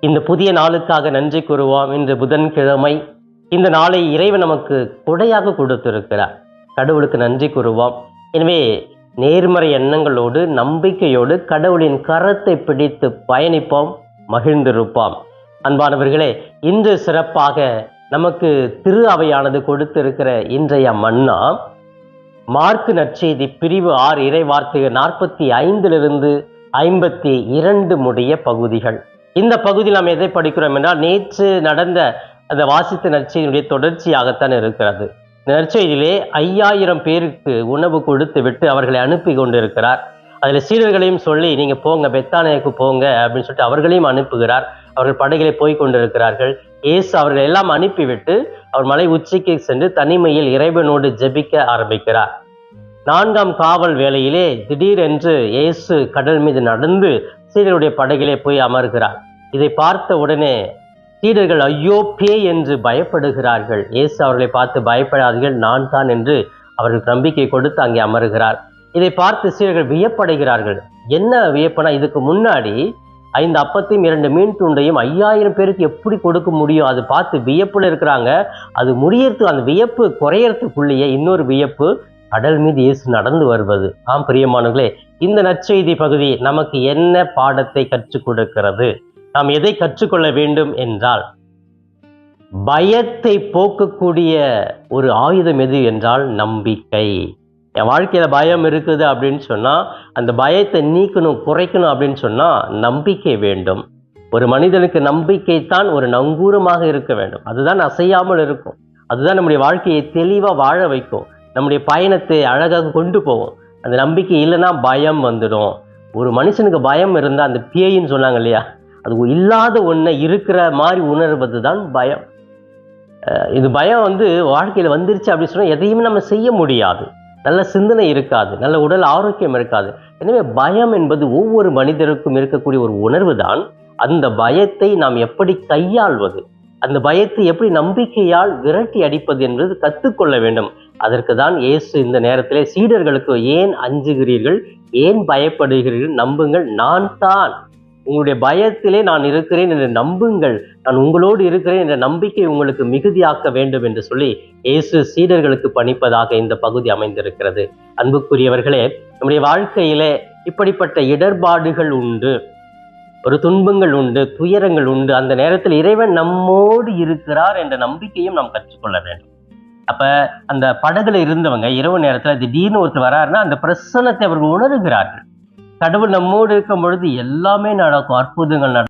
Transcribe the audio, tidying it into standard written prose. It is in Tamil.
இந்த புதிய நாளுக்காக நன்றி கூறுவோம். இன்று புதன்கிழமை. இந்த நாளை இறைவன் நமக்கு கொடையாக கொடுத்திருக்கிறார். கடவுளுக்கு நன்றி கூறுவோம். எனவே நேர்மறை எண்ணங்களோடு நம்பிக்கையோடு கடவுளின் கரத்தை பிடித்து பயணிப்போம், மகிழ்ந்திருப்போம். அன்பானவர்களே, இன்று சிறப்பாக நமக்கு திரு அவையானது கொடுத்திருக்கிற இன்றைய மன்னா மார்க்கு நற்செய்தி பிரிவு 6 இறை வார்த்தைகள் 45 52 முடிய பகுதிகள். இந்த பகுதியில் நாம் எதை படிக்கிறோம் என்றால், நேற்று நடந்த அந்த வாசித்த நற்செய்தியுடைய தொடர்ச்சியாகத்தான் இருக்கிறது. இந்த நற்செய்தியிலே 5000 பேருக்கு உணவு கொடுத்து விட்டு அவர்களை அனுப்பி கொண்டிருக்கிறார். அதில் சீடர்களையும் சொல்லி நீங்க போங்க, பெத்தானியாவுக்கு போங்க அப்படின்னு சொல்லிட்டு அவர்களையும் அனுப்புகிறார். அவர்கள் படகிலே போய் கொண்டிருக்கிறார்கள். இயேசு அவர்கள் எல்லாம் அனுப்பிவிட்டு அவர் மலை உச்சிக்கு சென்று தனிமையில் இறைவனோடு ஜெபிக்க ஆரம்பிக்கிறார். 4ஆம் காவல் வேளையிலே திடீரென்று இயேசு கடல் மீது நடந்து சீடருடைய படகிலே போய் அமர்கிறார். இதை பார்த்த உடனே சீடர்கள் ஐயோ பேய் என்று பயப்படுகிறார்கள். இயேசு அவர்களை பார்த்து பயப்படாதீர்கள், நான் தான் என்று அவர்களுக்கு நம்பிக்கை கொடுத்து அங்கே அமர்கிறார். இதை பார்த்து சீடர்கள் வியப்படைகிறார்கள். என்ன வியப்புனா, இதுக்கு முன்னாடி 5 அப்பத்தையும் 2 மீன் துண்டையும் 5000 பேருக்கு எப்படி கொடுக்க முடியும்? அது பார்த்து வியப்புல இருக்கிறாங்க. அது முடியறது, அந்த வியப்பு குறையறதுக்குள்ளேயே இன்னொரு வியப்பு, கடல் மீது இயேசு நடந்து வருவது. ஆம் பிரியமானவர்களே, இந்த நற்செய்தி பகுதி நமக்கு என்ன பாடத்தை கற்றுக் கொடுக்கிறது? நாம் எதை கற்றுக்கொள்ள வேண்டும் என்றால், பயத்தை போக்கக்கூடிய ஒரு ஆயுதம் எது என்றால் நம்பிக்கை. என் வாழ்க்கையில பயம் இருக்குது அப்படின்னு சொன்னா, அந்த பயத்தை நீக்கணும், குறைக்கணும் அப்படின்னு சொன்னா நம்பிக்கை வேண்டும். ஒரு மனிதனுக்கு நம்பிக்கை தான் ஒரு நங்கூரமாக இருக்க வேண்டும். அதுதான் அசையாமல் இருக்கும். அதுதான் நம்முடைய வாழ்க்கையை தெளிவா வாழ வைக்கும், நம்முடைய பயணத்தை அழகாக கொண்டு போவோம். அந்த நம்பிக்கை இல்லைன்னா பயம் வந்துடும். ஒரு மனுஷனுக்கு பயம் இருந்தா, அந்த பேயின்னு சொன்னாங்க இல்லையா, அது இல்லாத ஒன்றை இருக்கிற மாதிரி உணர்வது தான் பயம். இது பயம் வாழ்க்கையில் வந்துருச்சு அப்படின்னு சொன்னால் எதையுமே நம்ம செய்ய முடியாது. நல்ல சிந்தனை இருக்காது, நல்ல உடல் ஆரோக்கியம் இருக்காது. எனவே பயம் என்பது ஒவ்வொரு மனிதருக்கும் இருக்கக்கூடிய ஒரு உணர்வு தான். அந்த பயத்தை நாம் எப்படி கையாள்வது, அந்த பயத்தை எப்படி நம்பிக்கையால் விரட்டி அடிப்பது என்பது கற்றுக்கொள்ள வேண்டும். அதற்கு தான் இயேசு இந்த நேரத்திலே சீடர்களுக்கு, ஏன் அஞ்சுகிறீர்கள், ஏன் பயப்படுகிறீர்கள், நம்புங்கள், நான் தான், உங்களுடைய பயத்திலே நான் இருக்கிறேன் என்று நம்புங்கள், நான் உங்களோடு இருக்கிறேன் என்ற நம்பிக்கை உங்களுக்கு மிகுதியாக்க வேண்டும் என்று சொல்லி இயேசு சீடர்களுக்கு பணிப்பதாக இந்த பகுதி அமைந்திருக்கிறது. அன்புக்குரியவர்களே, நம்முடைய வாழ்க்கையிலே இப்படிப்பட்ட இடர்பாடுகள் உண்டு, ஒரு துன்பங்கள் உண்டு, துயரங்கள் உண்டு. அந்த நேரத்தில் இறைவன் நம்மோடு இருக்கிறார் என்ற நம்பிக்கையும் நாம் கற்றுக்கொள்ள வேண்டும். அப்ப அந்த படகுல இருந்தவங்க இரவு நேரத்துல திடீர்னு ஒருத்தர் வராருன்னா அந்த பிரசன்னத்தை அவர்கள் உணர்கிறார்கள். கடவுள் நம்மோடு இருக்கும் பொழுது எல்லாமே நடக்கும், அற்புதங்கள் நடக்கும்.